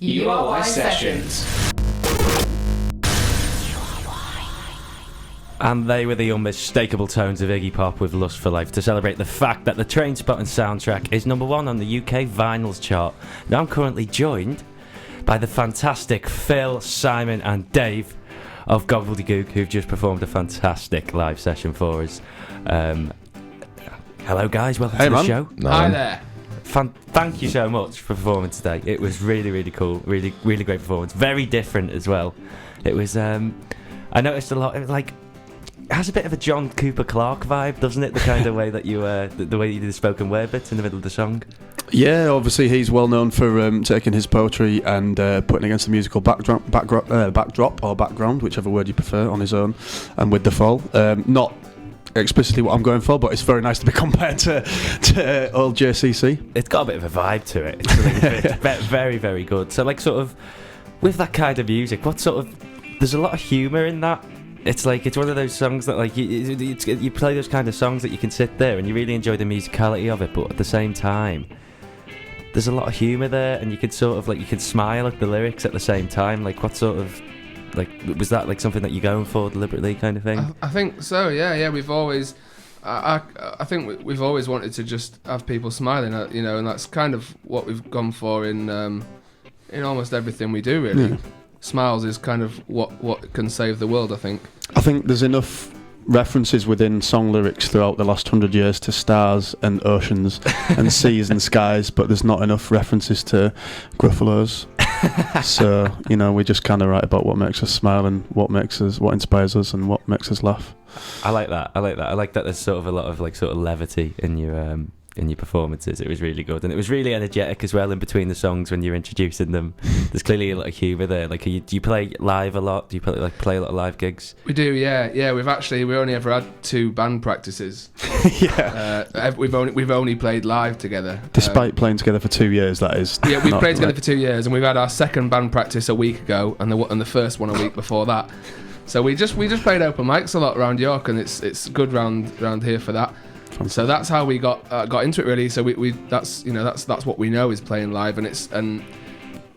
URY Sessions. And they were the unmistakable tones of Iggy Pop with Lust for Life to celebrate the fact that the Trainspotting soundtrack is number one on the UK vinyls chart. Now I'm currently joined by the fantastic Phil, Simon and Dave of Gobbledigook, who've just performed a fantastic live session for us. Hello guys, welcome to the show. Hi there. Thank you so much for performing today. It was really cool, really great performance. Very different as well. It was, I noticed a lot, it was like, it has a bit of a John Cooper Clarke vibe, doesn't it? The kind of way that you, the way you do the spoken word bits in the middle of the song. Yeah, obviously he's well known for taking his poetry and putting against the musical backdrop or background, whichever word you prefer, on his own, and with the fall. Not explicitly what I'm going for, but it's very nice to be compared to old JCC. It's got a bit of a vibe to it. It's very good. So, like, sort of with that kind of music, what sort of, there's a lot of humour in that. It's like, it's one of those songs that, like, you play those kind of songs that you can sit there and you really enjoy the musicality of it, but at the same time there's a lot of humour there, and you could sort of, like, you can smile at the lyrics at the same time. Like, what sort of, like, was that like something that you're going for deliberately, kind of thing? I think so. Yeah. We've always, I think we've always wanted to just have people smiling, you know, and that's kind of what we've gone for in almost everything we do, really. Yeah. Smiles is kind of what can save the world, I think. I think there's enough references within song lyrics throughout the last 100 years to stars and oceans and seas and skies, but there's not enough references to Gruffalos. So, you know, we just kind of write about what makes us smile and what inspires us and what makes us laugh. I like that. I like that there's sort of a lot of, like, sort of levity in your performances. It was really good, and it was really energetic as well in between the songs when you're introducing them. There's clearly a lot of humour there. Like, do you play live a lot? Do you play a lot of live gigs? We do, yeah. We only ever had 2 band practices. Yeah. We've only played live together. Despite playing together for 2 years, that is. Yeah, we've played together for 2 years, and we've had our second band practice a week ago, and the first one a week before that. So we just played open mics a lot around York, and it's good round here for that. So that's how we got into it, really. So we that's what we know is playing live, and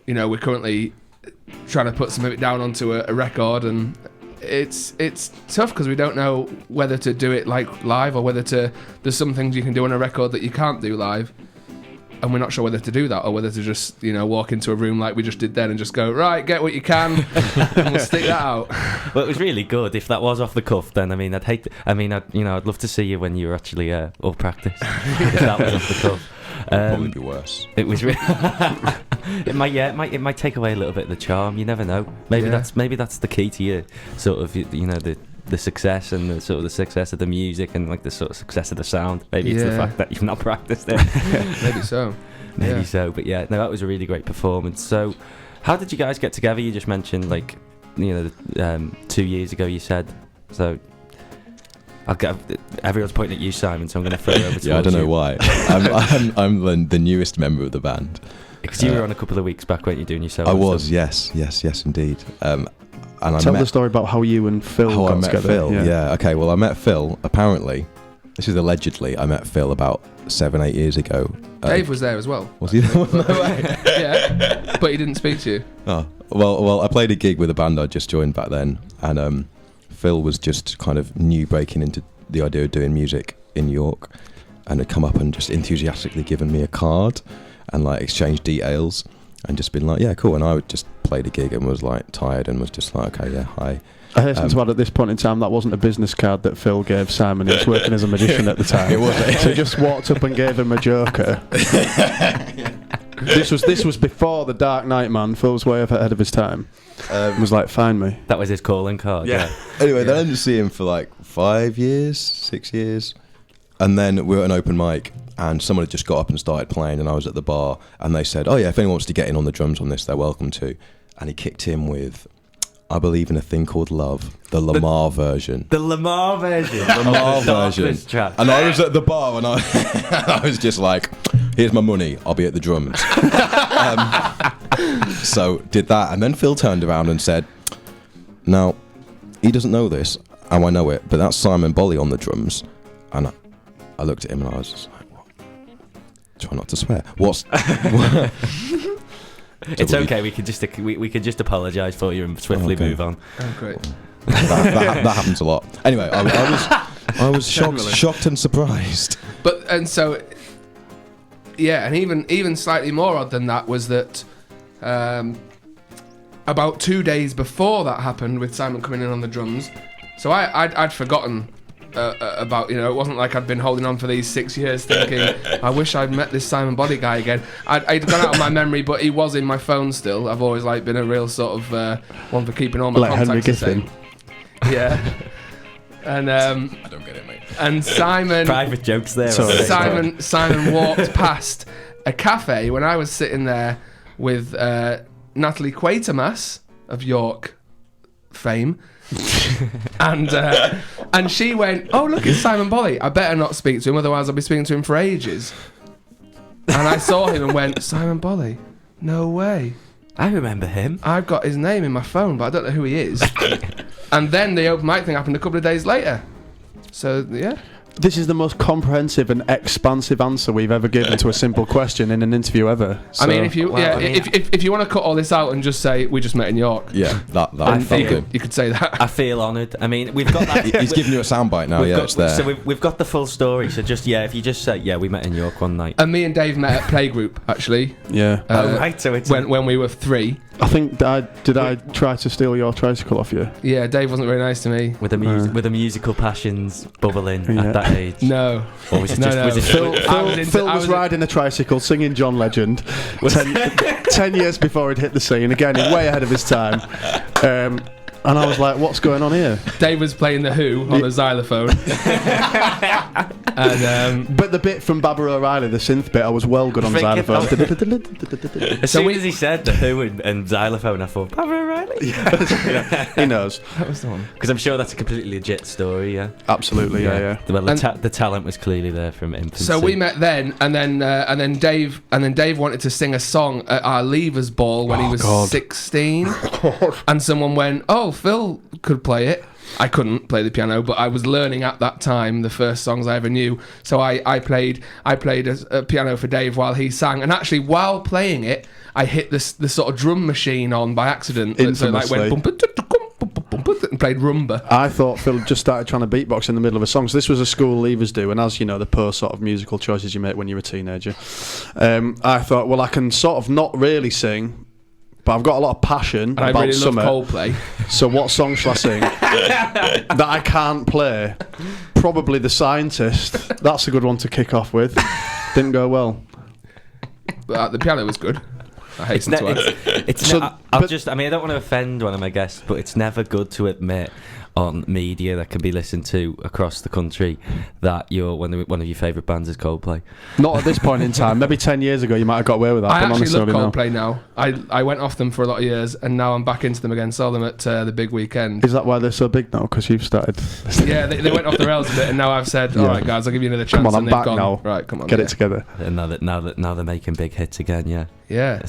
we're currently trying to put some of it down onto a record, and it's tough because we don't know whether to do it like live or whether there's some things you can do on a record that you can't do live, and we're not sure whether to do that or whether to just walk into a room like we just did then and just go, right, get what you can, and we'll stick that out. Well, it was really good. If that was off the cuff, then I'd love to see you when you're actually all practiced. If that was off the cuff, it'd probably be worse. It was really. It might take away a little bit of the charm. You never know. Maybe that's the key to you, sort of, the success and the sort of the success of the music and, like, the sort of success of the sound. Maybe it's the fact that you've not practiced it. Maybe so. Maybe so. But yeah, no, that was a really great performance. So, how did you guys get together? You just mentioned, like, 2 years ago you said. So, everyone's pointing at you, Simon. So I'm going to throw it over to you. Yeah, I don't know why. I'm the newest member of the band. Because you were on a couple of weeks back, weren't you, doing your solo? I was, yes, indeed. And Tell the story about how you and Phil got together. Phil, yeah. Okay, well, I met Phil, apparently, this is allegedly, I met Phil about 7-8 years ago. Dave was there as well. Was he there? No way. Yeah, but he didn't speak to you. Oh, well, I played a gig with a band I'd just joined back then, and Phil was just kind of breaking into the idea of doing music in York, and had come up and just enthusiastically given me a card and, like, exchanged details and just been like, yeah, cool. And I would just played a gig and was, like, tired and was just like, okay, yeah, hi. I hasten to add, at this point in time, that wasn't a business card that Phil gave Simon. He was working as a magician at the time. It was. So he just walked up and gave him a joker. This was before the Dark Knight, man. Phil was way ahead of his time. Was like, find me. That was his calling card. Yeah. Anyway, then I didn't see him for like 5 years, 6 years. And then we were at an open mic, and someone had just got up and started playing, and I was at the bar, and they said, oh yeah, if anyone wants to get in on the drums on this, they're welcome to. And he kicked in with, I believe in a thing called Love, the Lamar version. The Lamar version. Lamar version. And I was at the bar, and I was just like, here's my money, I'll be at the drums. So did that, and then Phil turned around and said, now, he doesn't know this, and I know it, but that's Simon Bolly on the drums. And I looked at him and I was just like, what? Try not to swear. It's okay. We could just apologise for you and swiftly move on. Oh, great. that happens a lot. Anyway, I was shocked and surprised. And even slightly more odd than that was that about 2 days before that happened with Simon coming in on the drums, so I'd forgotten about, it wasn't like I'd been holding on for these 6 years thinking, I wish I'd met this Simon Body guy again. I'd gone out of my memory, but he was in my phone still. I've always been a real sort of one for keeping all my contacts Henry the same. Giffin. Yeah. And I don't get it, mate. And Simon Private jokes there. Simon walked past a cafe when I was sitting there with Natalie Quatermass of York fame. and she went, oh look, it's Simon Bolly, I better not speak to him, otherwise I'll be speaking to him for ages. And I saw him and went, Simon Bolly? No way. I remember him. I've got his name in my phone, but I don't know who he is. And then the open mic thing happened a couple of days later. So yeah. This is the most comprehensive and expansive answer we've ever given to a simple question in an interview ever. So, I mean, if you want to cut all this out and just say we just met in York, yeah, that would be good. You could say that. I feel honoured. I mean, we've got that. He's giving you a soundbite now. It's there. So we've got the full story. So just if you just say we met in York one night. And me and Dave met at Playgroup actually. Yeah. Right. So it's when we were 3. I think did I try to steal your tricycle off you? Yeah, Dave wasn't very nice to me. With the musical passions bubbling at that age. No. Or was it Phil was riding a tricycle singing John Legend 10 years before he'd hit the scene. Again, way ahead of his time. And I was like, what's going on here? Dave was playing The Who on a xylophone. But the bit from Baba O'Reilly, the synth bit, I was well good on xylophone. As soon as he said The Who and xylophone, I thought, Baba O'Reilly? He knows. That was the one. Because I'm sure that's a completely legit story, yeah? Absolutely, yeah. Well, the talent was clearly there from infancy. So we met then, and then Dave wanted to sing a song at our Leavers Ball when he was 16. And someone went, oh, Phil could play it. I couldn't play the piano, but I was learning at that time the first songs I ever knew. So I played a piano for Dave while he sang, and actually while playing it, I hit the sort of drum machine on by accident. So went and played rumba. I thought Phil just started trying to beatbox in the middle of a song. So this was a school leavers do, and as you know, the poor sort of musical choices you make when you're a teenager. I thought, well, I can sort of not really sing, but I've got a lot of passion and about I really summer. love Coldplay. So what song shall I sing that I can't play? Probably The Scientist. That's a good one to kick off with. Didn't go well. But the piano was good. I hasten to add. I don't want to offend one of my guests, but it's never good to admit on media that can be listened to across the country that one of your favourite bands is Coldplay. Not at this point in time. Maybe 10 years ago you might have got away with that. I but actually love no. Coldplay now. I went off them for a lot of years, and now I'm back into them again. Saw them at the big weekend. Is that why they're so big now? Because you've started. Yeah, they went off the rails a bit, and now I've said, all right, guys, I'll give you another chance. Come on, I'm and back gone, now. Right, come on, get it together. And now they're making big hits again. Yeah. Yeah.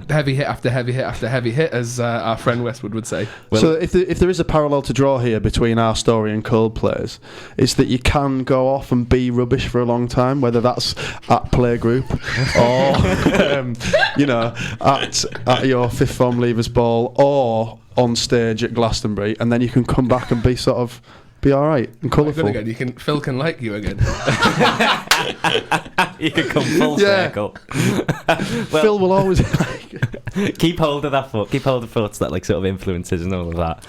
Heavy hit after heavy hit after heavy hit, as our friend Westwood would say. Well, so if there is a parallel to draw here between our story and Coldplay's, it's that you can go off and be rubbish for a long time, whether that's at playgroup or at your fifth form leavers ball or on stage at Glastonbury, and then you can come back and be all right and colourful. Phil can like you again. You can come full circle. Well, Phil will always keep hold of that foot. Keep hold of thoughts that sort of influences and all of that.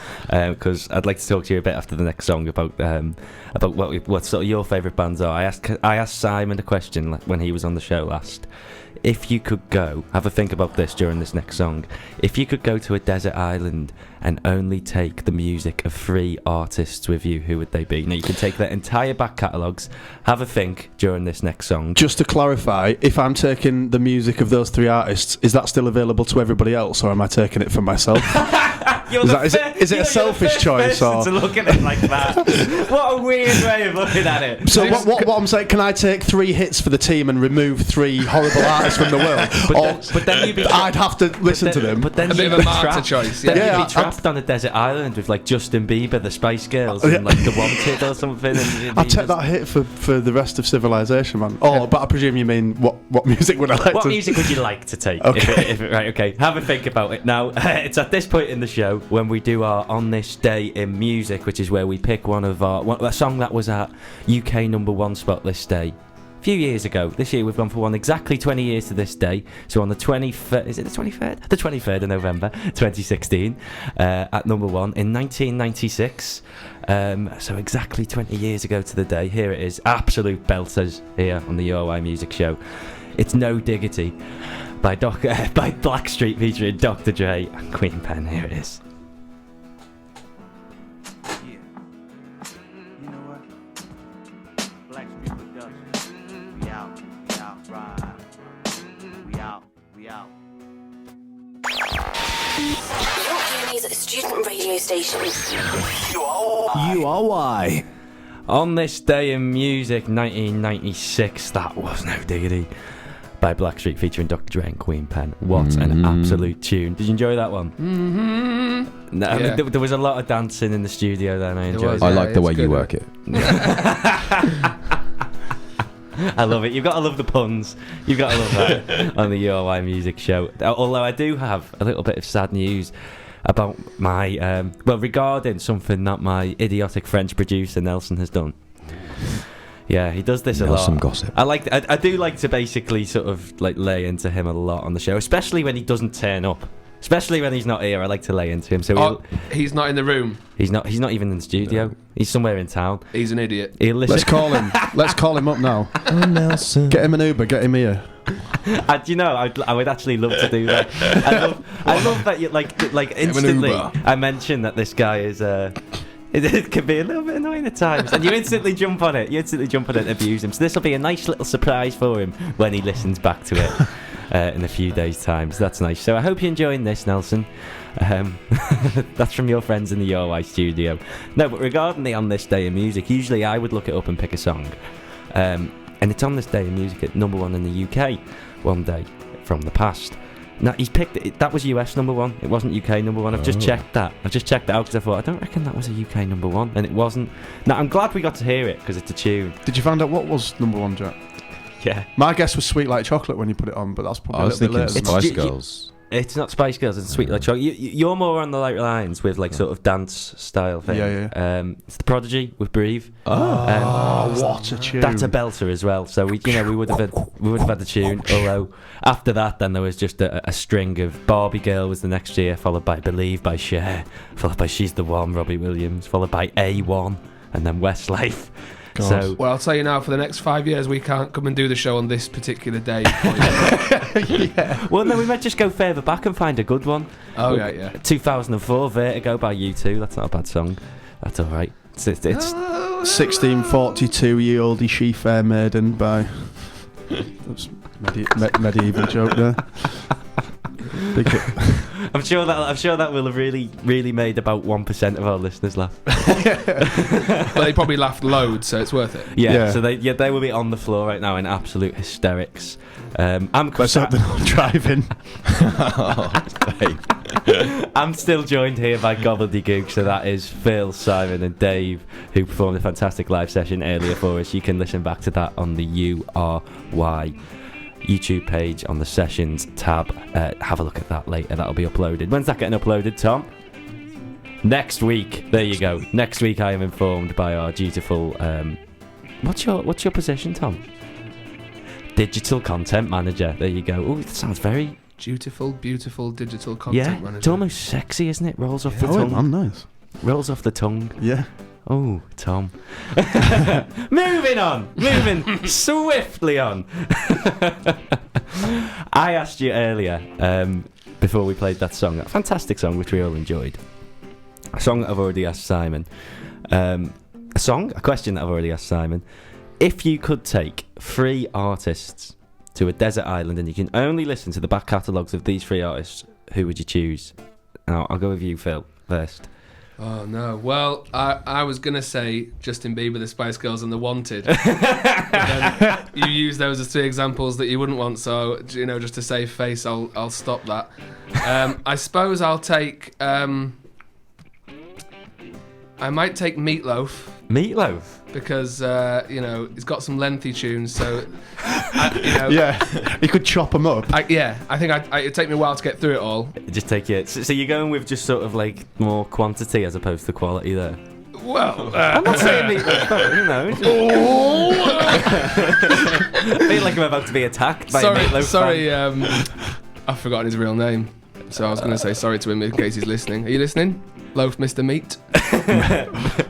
Because I'd like to talk to you a bit after the next song about what sort of your favourite bands are. I asked Simon a question when he was on the show last. If you could go, have a think about this during this next song. If you could go to a desert island and only take the music of 3 artists with you, who would they be? Now, you can take their entire back catalogues, have a think during this next song. Just to clarify, if I'm taking the music of those 3 artists, is that still available to everybody else, or am I taking it for myself? Is it a selfish choice or? To look at it like that. What a weird way of looking at it. So what I'm saying, can I take 3 hits for the team and remove 3 horrible artists from the world? But then you'd be I'd have to listen to them. But then A bit of a martyr choice. Then Yeah. you'd be trapped on a desert island with like Justin Bieber, the Spice Girls, and like The Wanted or something. I'd take that hit for the rest of civilization, man. Oh, but I presume you mean what music would I like What to... music would you like to take? Okay. Right, okay. Have a think about it. Now, it's at this point in the show when we do our On This Day in Music, which is where we pick a song that was at UK #1 spot this day. A few years ago. This year we've gone for one exactly 20 years to this day. So on the 23rd, is it the 23rd? The 23rd of November 2016, at #1 in 1996. So exactly 20 years ago to the day. Here it is. Absolute belters here on the URY Music Show. It's No Diggity by Blackstreet featuring Dr. Dre and Queen Pen. Here it is. Student radio station. URY. On This Day in Music 1996, that was No Diggity by Blackstreet featuring Dr. Dre and Queen Pen. What an absolute tune. Did you enjoy that one? Mm-hmm. No, I mean, there was a lot of dancing in the studio then. I enjoyed it. I like the way you work it. I love it. You've got to love the puns. You've got to love that on the URY Music Show. Although I do have a little bit of sad news about my regarding something that my idiotic French producer Nelson has done. Yeah, he does this a lot. Nelson gossip. I do like to basically sort of like lay into him a lot on the show, especially when he doesn't turn up. Especially when he's not here, I like to lay into him. So he's not in the room. He's not even in the studio. No. He's somewhere in town. He's an idiot. He'll listen. Let's call him. Let's call him up now. Oh, Nelson. Get him an Uber. Get him here. And you know, I would actually love to do that. I love that you like instantly. I mentioned that this guy is. It can be a little bit annoying at times, and you instantly jump on it. You instantly jump on it and abuse him. So this will be a nice little surprise for him when he listens back to it. In a few days' time, so that's nice. So I hope you're enjoying this, Nelson. That's from your friends in the URY studio. No, but regarding the On This Day in Music, usually I would look it up and pick a song, and it's On This Day in Music at #1 in the UK one day from the past. Now he's picked it. That was US #1. It wasn't UK #1. I've just checked that. I've just checked it out because I thought I don't reckon that was a UK #1, and it wasn't. Now I'm glad we got to hear it because it's a tune. Did you find out what was #1, Jack? Yeah. My guess was Sweet Like Chocolate when you put it on, but that's probably I was a little bit thinking later. Spice Girls. It's not Spice Girls, it's Sweet Like Chocolate. You're more on the light lines with like sort of dance style thing. Yeah. It's The Prodigy with Breathe. What a tune! That's a belter as well. So we would have had the tune. Although after that, then there was just a string of Barbie Girl was the next year, followed by Believe by Cher, followed by She's the One, Robbie Williams, followed by A1, and then Westlife. God. So Well, I'll tell you now, for the next 5 years, we can't come and do the show on this particular day. well, no, we might just go further back and find a good one. Oh, yeah. 2004, Vertigo by U2. That's not a bad song. That's all right. It's 1642-year-oldie she fair maiden by... That's medieval joke there. Big hit. I'm sure that will have really made about 1% of our listeners laugh. But they probably laughed loads, so it's worth it. Yeah. So they will be on the floor right now in absolute hysterics. Let's hope they're not driving. I'm still joined here by Gobbledigook, so that is Phil, Simon and Dave, who performed a fantastic live session earlier for us. You can listen back to that on the URY YouTube page on the Sessions tab. Have a look at that later. That'll be uploaded. When's that getting uploaded, Tom? Next week. There you go. Next week I am informed by our dutiful what's your position, Tom? Digital content manager. There you go. Oh, that sounds very beautiful digital content manager. It's almost sexy, isn't it? Rolls off the tongue. I'm nice. Rolls off the tongue. Yeah. Oh, Tom. Moving swiftly on. I asked you earlier, before we played that song, a fantastic song which we all enjoyed. A song that I've already asked Simon. A question that I've already asked Simon. If you could take 3 artists to a desert island and you can only listen to the back catalogues of these 3 artists, who would you choose? Now, I'll go with you, Phil. first? Oh no. Well, I was gonna say Justin Bieber, the Spice Girls, and The Wanted. But then you use those as 3 examples that you wouldn't want, so just to save face, I'll stop that. I suppose I'll take. I might take Meatloaf. Meatloaf? Because he's got some lengthy tunes, so Yeah, you could chop them up. I think it'd take me a while to get through it all. Just take it. So you're going with just sort of like more quantity as opposed to quality there. Well, I'm not saying Meatloaf, but, I feel like I'm about to be attacked by a Meatloaf fan. I've forgotten his real name, so I was going to say sorry to him in case he's listening. Are you listening? Loaf, Mr. Meat.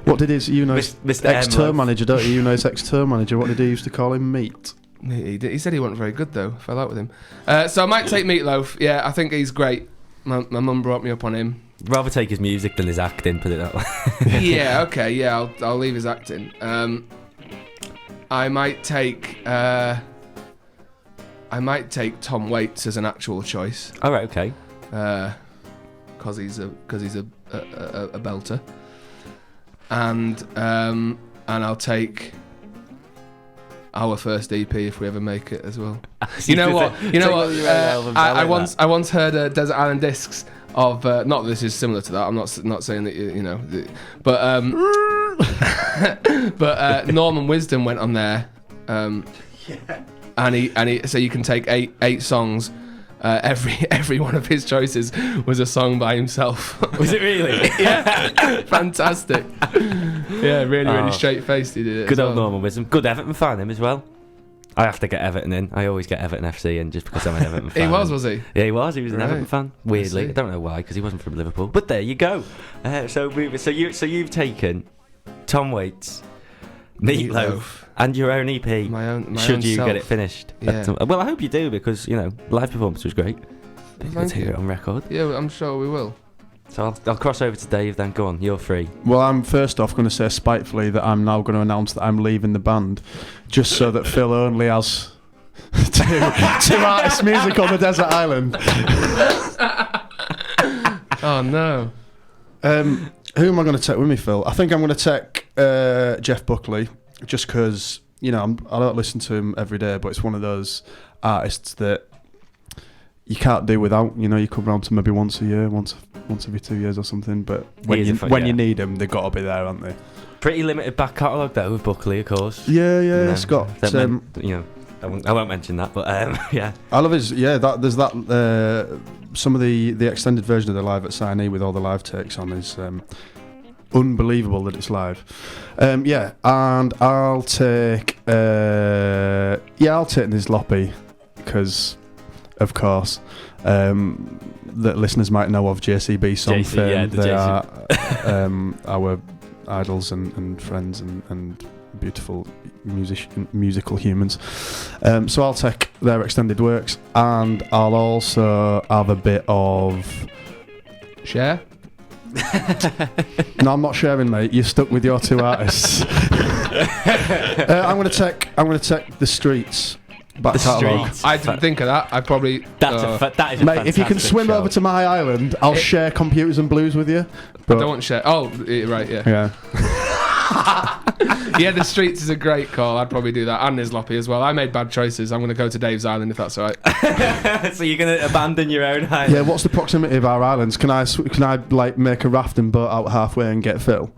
What did his Mr. ex-tour manager, don't you? His ex-tour manager, what did he used to call him? Meat. He said he wasn't very good though. Fell out with him. So I might take Meatloaf. Yeah, I think he's great. My mum brought me up on him. Rather take his music than his acting, put it that way. Yeah, okay, yeah, I'll leave his acting. I might take Tom Waits as an actual choice. All right, okay. Because he's a belter, and I'll take our first EP if we ever make it as well. You know what? I once heard Desert Island Discs of not that this is similar to that. I'm not saying that but Norman Wisdom went on there, and he so you can take eight songs. Every one of his choices was a song by himself. Was it really? Yeah, fantastic. Yeah, really straight-faced he did it. Good old Norman Wisdom. Good Everton fan, him as well. I have to get Everton in. I always get Everton FC in just because I'm an Everton fan. He was he? Yeah, he was. He was an Everton fan. Weirdly, I don't know why, because he wasn't from Liverpool. But there you go. So you've taken Tom Waits, Meatloaf. And your own EP. My should own you self. get it finished? Yeah. Well, I hope you do, because live performance was great. Let's hear it on record. Yeah, I'm sure we will. So I'll cross over to Dave then. Go on, you're free. Well, I'm first off going to say spitefully that I'm now going to announce that I'm leaving the band, just so that Phil only has two artists' music on the desert island. Oh no. Who am I going to take with me, Phil? I think I'm going to take Jeff Buckley. Just because, I don't listen to him every day, but it's one of those artists that you can't do without. You come round to maybe once a year, once every 2 years or something. But when you need them, they've got to be there, haven't they? Pretty limited back catalogue though with Buckley, of course. Yeah, it's got. I won't mention that, but yeah. I love his. Yeah, there's that. Some of the extended version of the live at Sinai with all the live takes on is. Unbelievable that it's live. And I'll take Niz Loppy because, of course, that listeners might know of JCB song fame. They are our idols and friends and beautiful musical humans. So I'll take their extended works, and I'll also have a bit of Cher. No, I'm not sharing, mate. You're stuck with your two artists. I'm gonna take The Streets back catalogue. I didn't think of that. I probably. That is a mate. If you can swim show. over to my island, I'll share Computers and Blues with you. But I don't share. Oh, right, yeah. Yeah. Yeah, The Streets is a great call. I'd probably do that, and Niz Loppy as well. I made bad choices. I'm going to go to Dave's Island if that's all right. So you're going to abandon your own island? Yeah. What's the proximity of our islands? Can I like make a rafting boat out halfway and get Phil?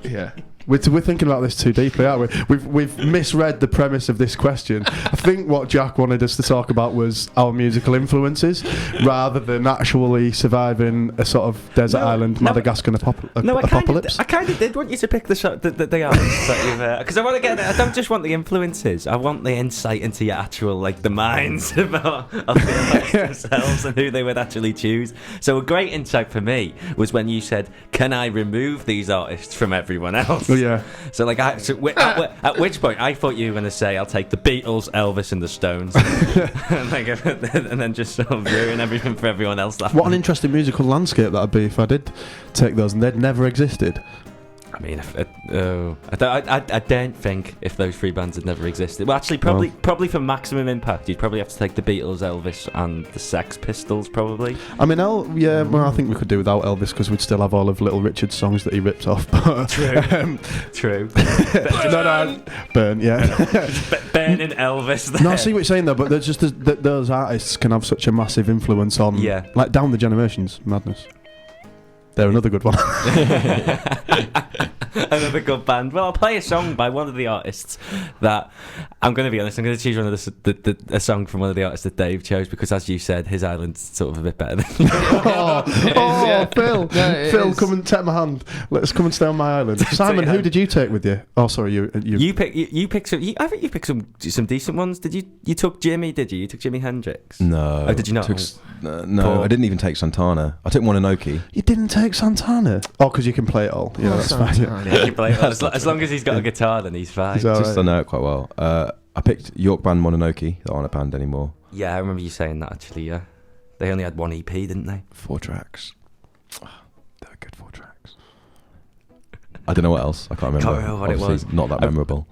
Yeah. We're thinking about this too deeply, aren't we? We've misread the premise of this question. I think what Jack wanted us to talk about was our musical influences, rather than actually surviving a sort of desert island Madagascar apocalypse. I kind of did want you to pick the artists that you've because I want to get. I don't just want the influences. I want the insight into your actual the minds of the artists themselves and who they would actually choose. So a great insight for me was when you said, "Can I remove these artists from everyone else?" Yeah. So at which point I thought you were going to say, "I'll take the Beatles, Elvis, and the Stones," and then just sort of ruin everything for everyone else. What an interesting musical landscape that'd be if I did take those and they'd never existed. I mean, I don't think if those three bands had never existed. Well, actually, probably for maximum impact, you'd probably have to take the Beatles, Elvis, and the Sex Pistols, probably. I mean, well, I think we could do without Elvis because we'd still have all of Little Richard's songs that he ripped off. But, True. Burn, yeah. Burning Elvis there. No, I see what you're saying though, but there's just those artists can have such a massive influence on, like down the generations, madness. They're another good one. Another good band. Well, I'll play a song by one of the artists that I'm going to be honest. I'm going to choose one of a song from one of the artists that Dave chose because, as you said, his island's sort of a bit better than. Phil, Phil, come and take my hand. Let's come and stay on my island. Simon, who did you take with you? Oh, sorry, you picked some. I think you picked some decent ones. Did you? You took Jimmy, did you? You took Jimi Hendrix. No. Oh, did you not? No, I didn't even take Santana. I took Mononoke. You didn't take Santana? Oh, because you can play it all. Yeah, that's fine. Yeah, you play it all. As long as he's got a guitar, then he's fine. I know it quite well. I picked York band Mononoke. That aren't a band anymore. Yeah, I remember you saying that actually. Yeah, they only had one EP, didn't they? 4 tracks. Oh, they were good 4 tracks. I don't know what else. I can't remember. Can't remember what it was. Not that memorable.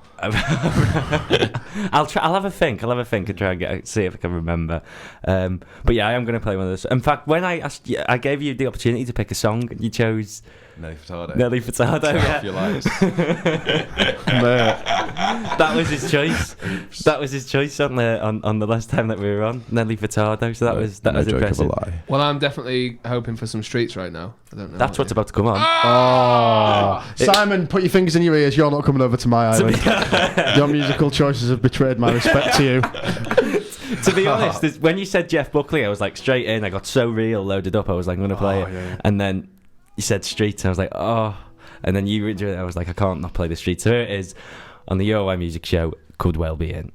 I'll have a think and try and see if I can remember. But yeah, I am going to play one of those. In fact, when I asked you, I gave you the opportunity to pick a song, and you chose Nelly Furtado. Nelly Furtado. Yeah. Your lights. That was his choice. That was his choice on the last time that we were on Nelly Furtado. So that was impressive. Well, I'm definitely hoping for some Streets right now. I don't know. That's what's about to come on. Simon, put your fingers in your ears. You're not coming over to my island. Your musical choices have betrayed my respect to you. To be honest, when you said Jeff Buckley, I was like straight in. I got So Real loaded up. I was like, I'm going to play it. Yeah. And then you said Streets. I was like, oh. And then I was like, I can't not play the Streets. So here it is on the URY Music Show. Could well be in.